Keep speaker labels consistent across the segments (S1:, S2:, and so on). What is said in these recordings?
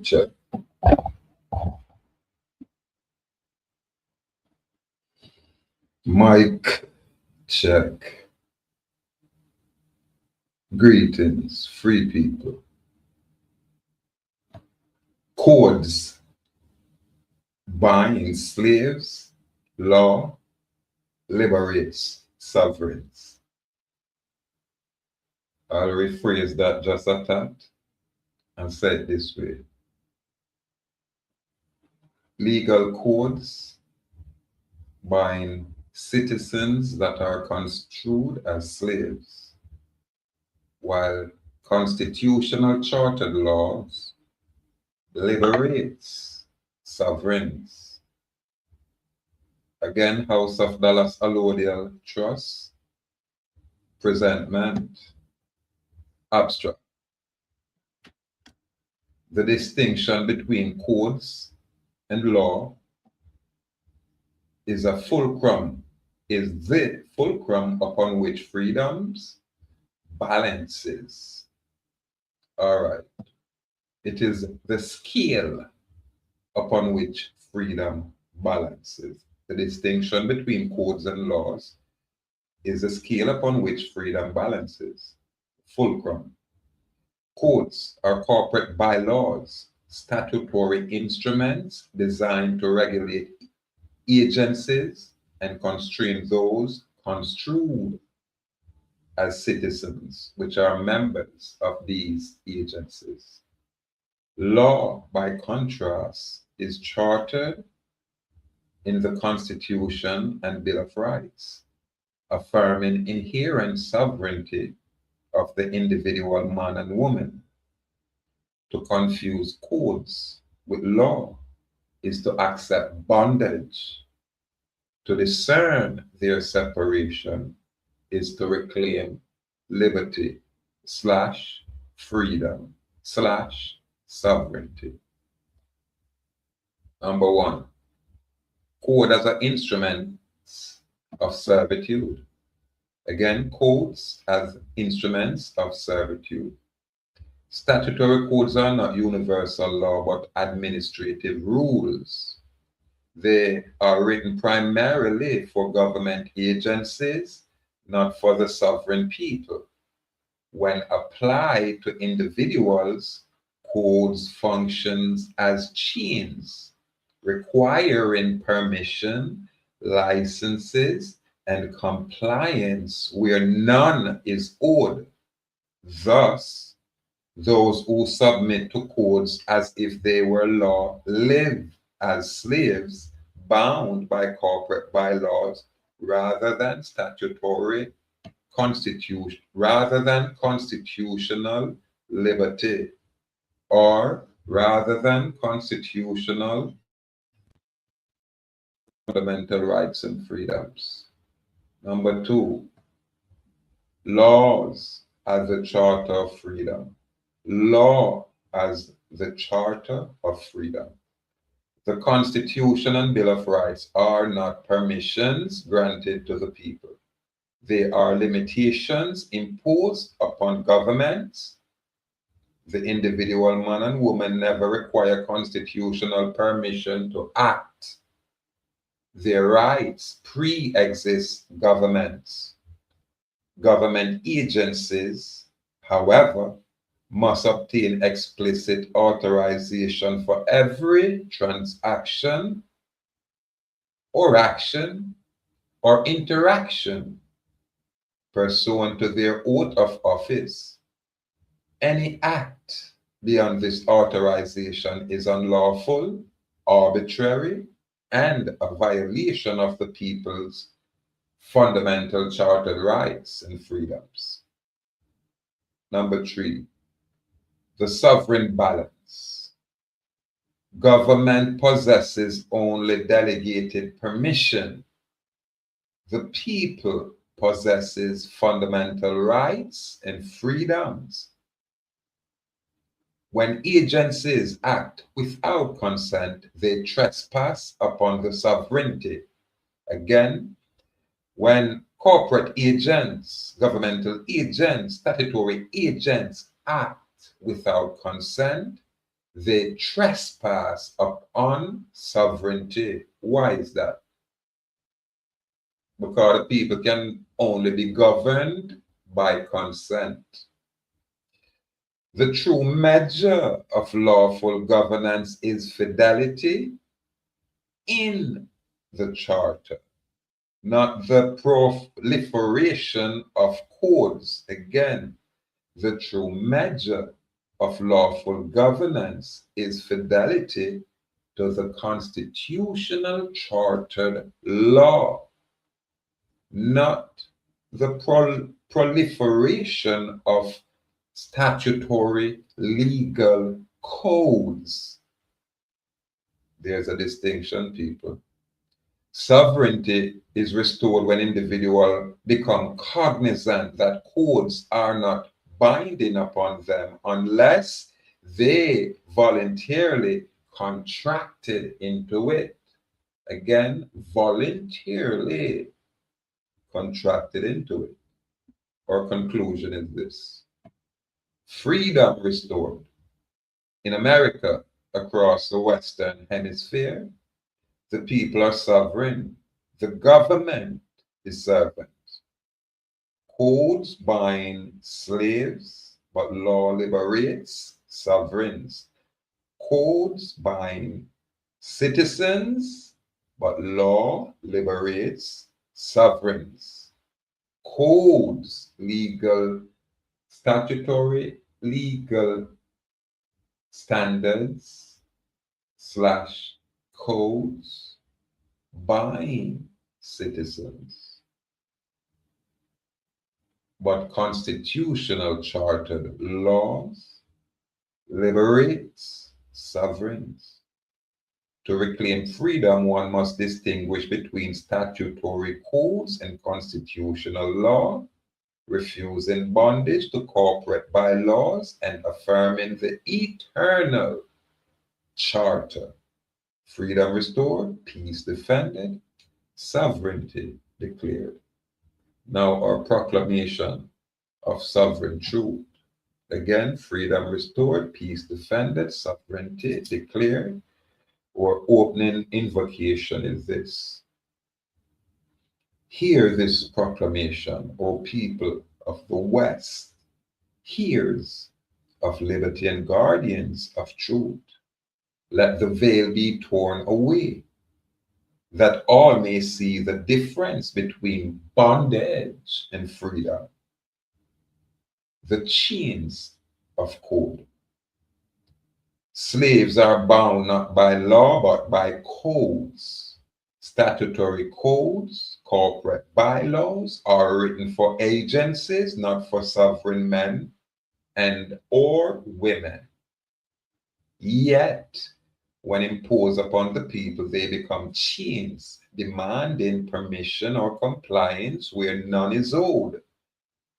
S1: check. Mic check. Greetings, free people. Codes bind slaves, law liberates sovereigns. I'll rephrase that just a tad and say it this way. Legal codes bind citizens that are construed as slaves, while constitutional chartered laws liberates sovereigns. Again, House of Dallas Allodial Trust, presentment, abstract. The distinction between codes and law is the fulcrum upon which freedoms balances. All right. It is the scale upon which freedom balances. The distinction between codes and laws is the scale upon which freedom balances. Fulcrum. Codes are corporate bylaws, statutory instruments designed to regulate agencies and constrain those construed as citizens, which are members of these agencies. Law, by contrast, is chartered in the Constitution and Bill of Rights, affirming inherent sovereignty of the individual man and woman. To confuse codes with law is to accept bondage. To discern their separation is to reclaim liberty / freedom / sovereignty. Number one, code as an instrument of servitude. Again, codes as instruments of servitude. Statutory codes are not universal law, but administrative rules. They are written primarily for government agencies, not for the sovereign people. When applied to individuals, codes functions as chains, requiring permission, licenses, and compliance where none is owed. Thus, those who submit to codes as if they were law live as slaves bound by corporate bylaws rather than constitutional liberty, or rather than constitutional fundamental rights and freedoms. Number two, laws as the Charter of Freedom. Law as the Charter of Freedom. The Constitution and Bill of Rights are not permissions granted to the people. They are limitations imposed upon governments. The individual man and woman never require constitutional permission to act. Their rights pre-exist governments. Government agencies, however, must obtain explicit authorization for every transaction or action or interaction pursuant to their oath of office. Any act beyond this authorization is unlawful, arbitrary, and a violation of the people's fundamental chartered rights and freedoms. Number three, the sovereign balance. Government possesses only delegated permission. The people possesses fundamental rights and freedoms. When agencies act without consent, they trespass upon the sovereignty. Again, when corporate agents, governmental agents, statutory agents act without consent, they trespass upon sovereignty. Why is that? Because the people can only be governed by consent. The true measure of lawful governance is fidelity in the charter, not the proliferation of codes. Again, the true measure of lawful governance is fidelity to the constitutional chartered law, not the proliferation of statutory legal codes. There's a distinction, people. Sovereignty is restored when individuals become cognizant that codes are not binding upon them unless they voluntarily contracted into it. Again, voluntarily contracted into it. Our conclusion is this: freedom restored. In America, across the Western Hemisphere, the people are sovereign. The government is servant. Codes bind slaves, but law liberates sovereigns. Codes bind citizens, but law liberates sovereigns. Codes, statutory legal standards / codes bind citizens, but constitutional chartered laws liberates sovereigns. To reclaim freedom, one must distinguish between statutory codes and constitutional law, refusing bondage to corporate bylaws and affirming the eternal charter. Freedom restored, peace defended, sovereignty declared. Now our proclamation of sovereign truth. Again, freedom restored, peace defended, sovereignty declared. Our opening invocation is this: hear this proclamation, O people of the West, hearers of liberty and guardians of truth. Let the veil be torn away, that all may see the difference between bondage and freedom, the chains of code. Slaves are bound not by law, but by codes. Statutory codes, corporate bylaws are written for agencies, not for sovereign men and or women. Yet, when imposed upon the people, they become chains, demanding permission or compliance where none is owed,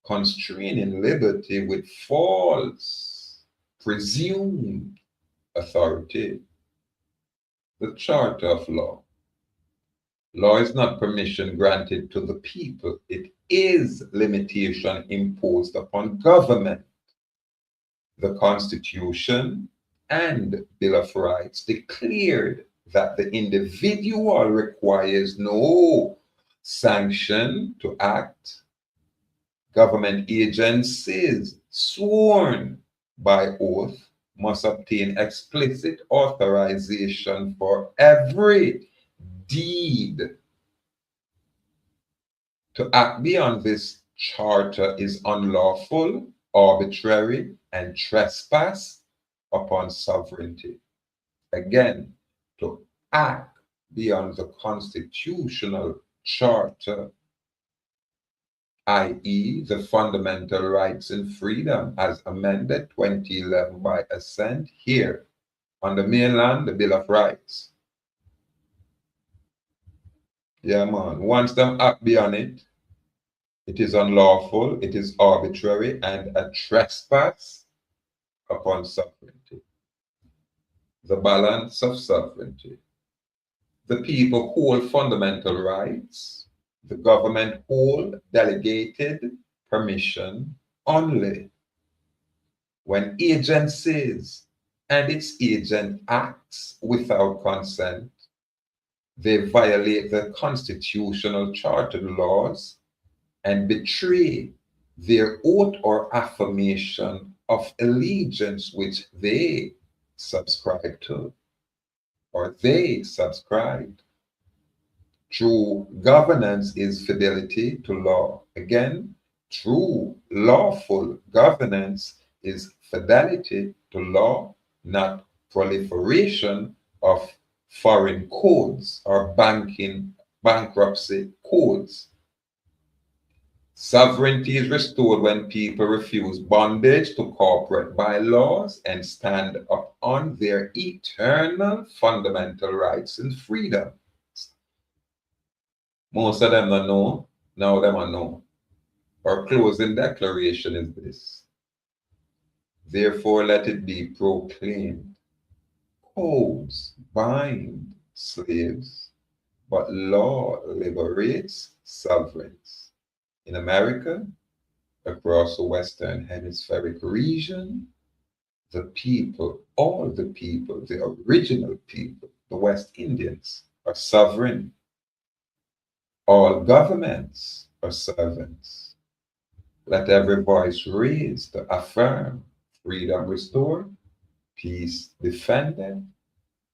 S1: constraining liberty with false, presumed authority. The charter of law. Law is not permission granted to the people. It is limitation imposed upon government. The Constitution and Bill of Rights declared that the individual requires no sanction to act. Government agencies sworn by oath must obtain explicit authorization for every deed. To act beyond this charter is unlawful, arbitrary, and trespass upon sovereignty. Again, to act beyond the constitutional charter, i.e., the fundamental rights and freedom as amended 2011 by assent here on the mainland, the Bill of Rights. Yeah, man. Once them act beyond it, it is unlawful, it is arbitrary, and a trespass upon sovereignty. The balance of sovereignty. The people hold fundamental rights. The government hold delegated permission only. When agencies and its agent acts without consent, they violate the constitutional chartered laws and betray their oath or affirmation of allegiance which they subscribe to, or they subscribed. True governance is fidelity to law. Again, true lawful governance is fidelity to law, not proliferation of foreign codes or bankruptcy codes. Sovereignty is restored when people refuse bondage to corporate bylaws and stand up on their eternal fundamental rights and freedom. Most of them don't know, now them I know. Our closing declaration is this: therefore let it be proclaimed, codes bind slaves, but law liberates sovereigns. In America, across the Western Hemispheric region, the people, all the people, the original people, the West Indians, are sovereign. All governments are servants. Let every voice raise to affirm freedom restored, peace defended,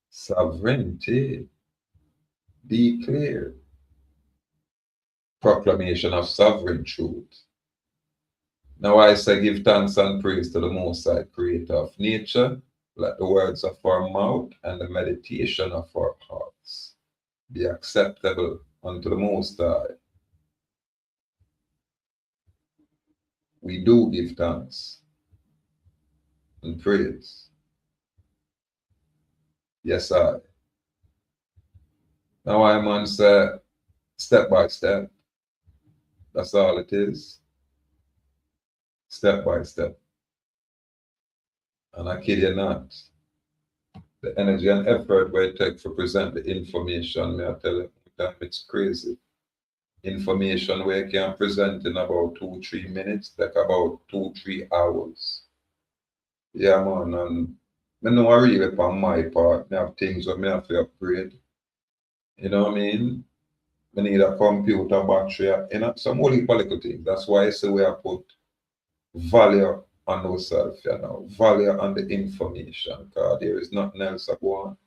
S1: sovereignty declared. Proclamation of sovereign truth. Now I say, give thanks and praise to the Most High, Creator of nature. Let the words of our mouth and the meditation of our hearts be acceptable unto the Most High. We do give thanks and praise. Yes, I. Now I man say, step by step. That's all it is. Step by step. And I kid you not, the energy and effort where it takes to present the information, may I tell you, it's crazy. Information where you can present in about 2-3 minutes, like about 2-3 hours. Yeah, man, and I know I really on my part, I have things that I have to upgrade. You know what I mean? I need a computer battery, you know, some only political things. That's why I say we have put value on ourselves, you know, value on the information, because there is nothing else going.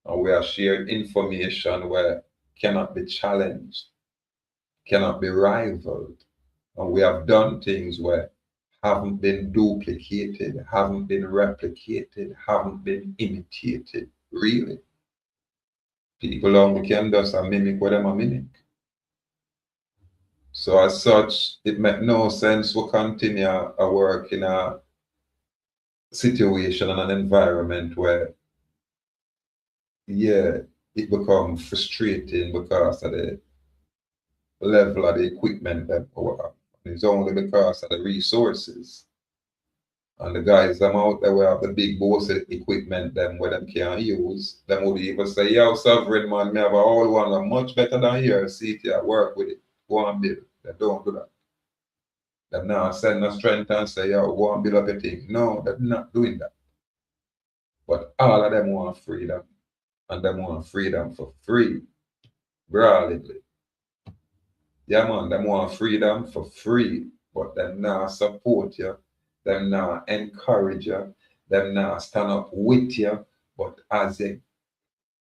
S1: And we are sharing information where cannot be challenged, cannot be rivaled. And we have done things where haven't been duplicated, haven't been replicated, haven't been imitated, really. People only can just mimic what them a mimic. So as such, it makes no sense to continue a work in a situation and an environment where, yeah, it becomes frustrating because of the level of the equipment that we have. It's only because of the resources. And the guys them out there, we have the big boss equipment them where them can't use. Them would even say, yo, sovereign man, me have a whole one much better than here. See it here, work with it. Go and build. They don't do that. Them now send us strength and say, yo, go and build up a thing. No, they're not doing that. But all of them want freedom. And them want freedom for free. Broadly. Yeah, man, them want freedom for free. But them now support you. Them now encourage you. Them now stand up with you. But as they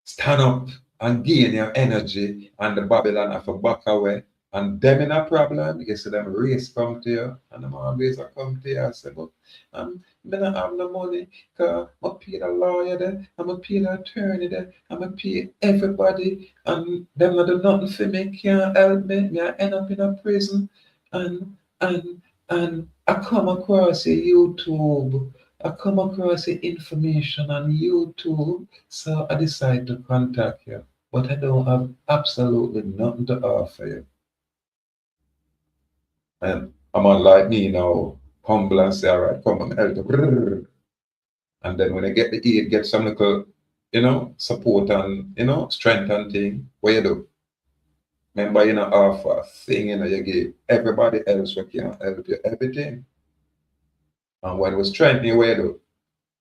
S1: stand up and gain your energy and the Babylon have a back away, and them in a problem, you see them race come to you, and them always come to you and say, but I don't have no money, because I'm going to pay the lawyer there, I'm going to pay the attorney there, I'm going to pay everybody, and them not do nothing for me, can't help me, I end up in a prison, and I come across a YouTube, I come across the information on YouTube, so I decide to contact you, but I don't have absolutely nothing to offer you. And I'm on like me now, humble and say, all right, come on, help. And then when I get the aid, get some little, you know, support and, you know, strength and thing, what you do? Remember, you know, offer a thing, you know, you give everybody else who can help you everything. And when we strengthen you, what you do?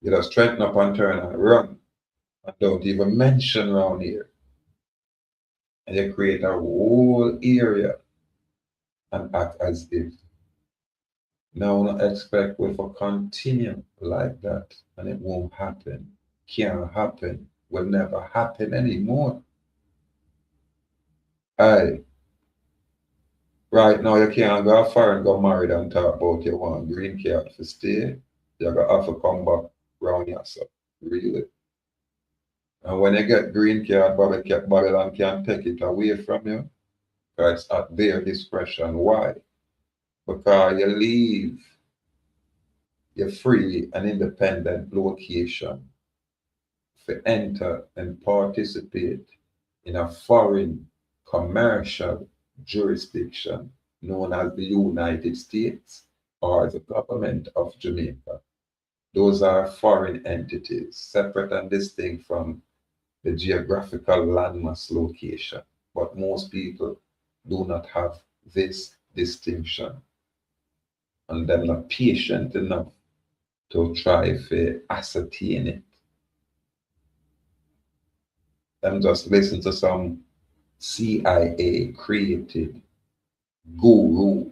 S1: You just straighten up and turn and run. And don't even mention around here. And you create a whole area and act as if. Now not expect we for continue like that and it won't happen. Can't happen. Will never happen anymore. Aye. Right now you can't go far and go married and talk about you want green card to stay. You're gonna have to come back round yourself. Really. And when you get green card, Babylon can take it away from you. Because it's at their discretion. Why? Because you leave your free and independent location to enter and participate in a foreign commercial jurisdiction known as the United States or the government of Jamaica. Those are foreign entities, separate and distinct from the geographical landmass location. But most people do not have this distinction. And they're not patient enough to try to ascertain it. Them just listen to some CIA created guru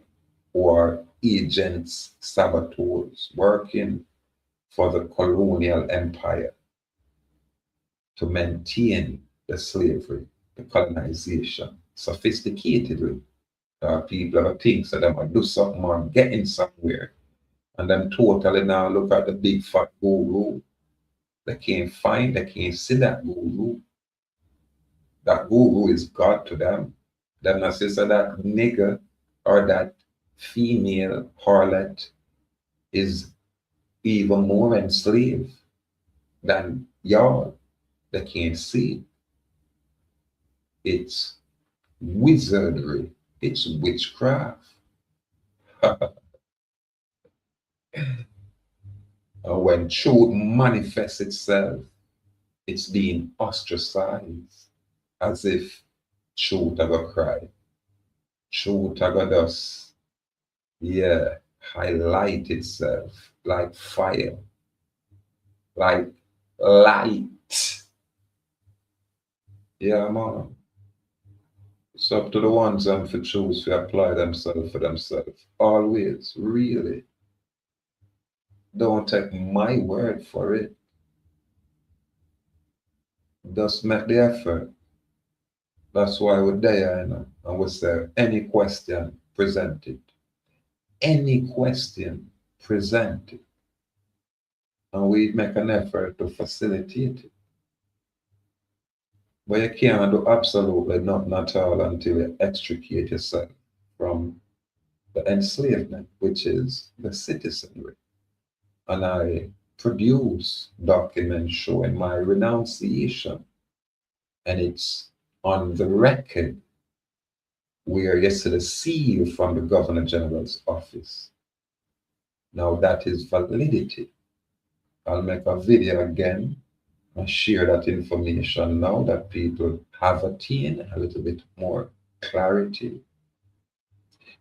S1: or agents, saboteurs working for the colonial empire to maintain the slavery, the colonization, sophisticatedly. People have things that they might do something or getting somewhere. And then totally now look at the big fat guru. They can't find, they can't see that guru. That guru is God to them. Them not say so that nigger or that female harlot is even more enslaved than y'all. They can't see. It's wizardry. It's witchcraft. And when truth manifests itself, it's being ostracized as if truth ever cry. Truth ever does, yeah, highlight itself like fire, like light. Yeah, man. It's up to the ones and for choose to apply themselves for themselves. Always, really. Don't take my word for it. Just make the effort. That's why we're there, you know. And we say any question presented. Any question presented. And we make an effort to facilitate it. But you can't do absolutely nothing at all until you extricate yourself from the enslavement, which is the citizenry. And I produce documents showing my renunciation. And it's on the record where you see the seal from the Governor General's office. Now that is validity. I'll make a video again and share that information now that people have attained a little bit more clarity.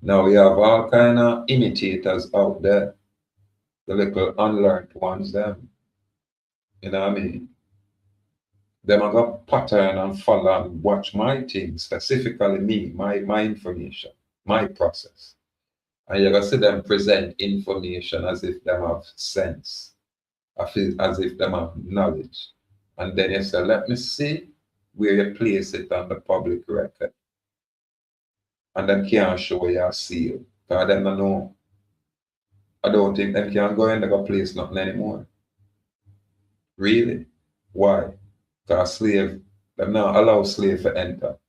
S1: Now we have all kind of imitators out there, the little unlearned ones, them. You know what I mean? Them I got pattern and follow and watch my thing, specifically me, my information, my process. And you're gonna see them present information as if them have sense, as if them have knowledge. And then you say, let me see where you place it on the public record. And them can't show your seal. Because them don't know. I don't think them can go in and place nothing anymore. Really? Why? Because slave, them not allow slave to enter.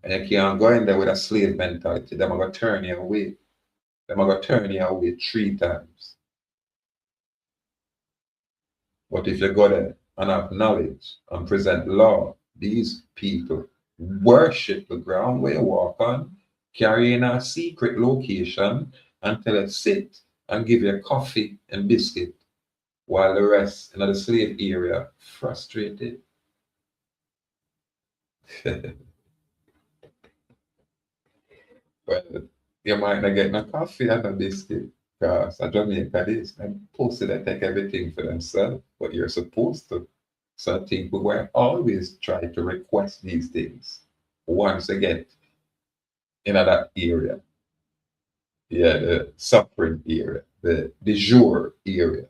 S1: And you can't go in there with a slave mentality. Them are going to turn you away. Them are going to turn you away 3 times. But if you go there and have knowledge and present law, these people worship the ground where you walk on, carry in a secret location until it sit and give you coffee and biscuit, while the rest in the slave area frustrated. Well, you might not get no coffee and no biscuit, because a Jamaica this and posted they take everything for themselves. but you're supposed to. So I think we were always trying to request these things once again in that area. Yeah, the suffering area, the de jour area.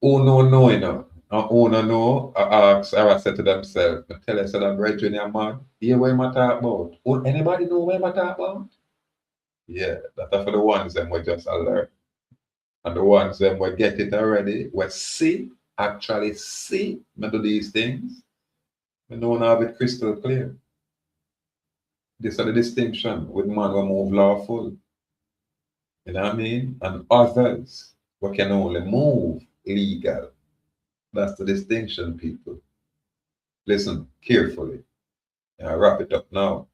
S1: Oh no, you know. Oh no. I said to themselves, I tell us that I'm brethren, you're mad. Hear what I talk about. Oh, anybody know what I talk about? Yeah, that's for the ones them we just alert. And the ones them we get it already, we see, actually see me do these things. We don't have it crystal clear. This is the distinction with man who move lawful. You know what I mean? And others we can only move legal. That's the distinction, people. Listen carefully. I wrap it up now.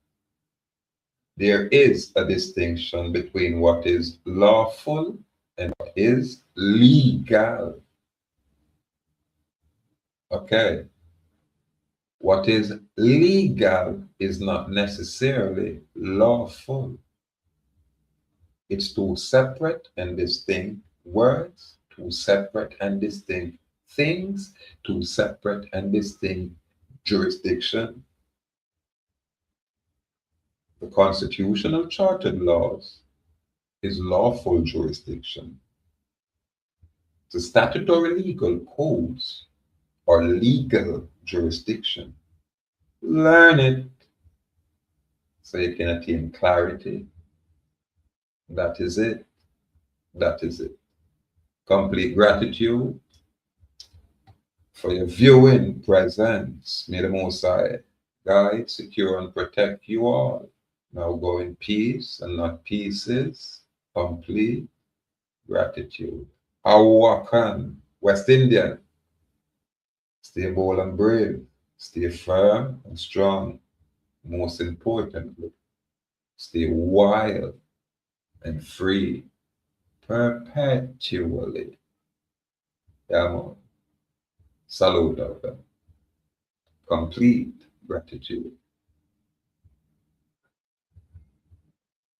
S1: There is a distinction between what is lawful and what is legal. Okay. What is legal is not necessarily lawful. It's two separate and distinct words, two separate and distinct things, two separate and distinct jurisdiction. The constitutional chartered laws is lawful jurisdiction. The statutory legal codes are legal jurisdiction. Learn it so you can attain clarity. That is it. That is it. Complete gratitude for your viewing presence. May the Most High guide, secure, and protect you all. Now go in peace and not pieces. Complete gratitude. Ahuuah, West Indian. Stay bold and brave. Stay firm and strong. Most importantly, stay wild and free perpetually. Yeah, man. Salute out there. Complete gratitude.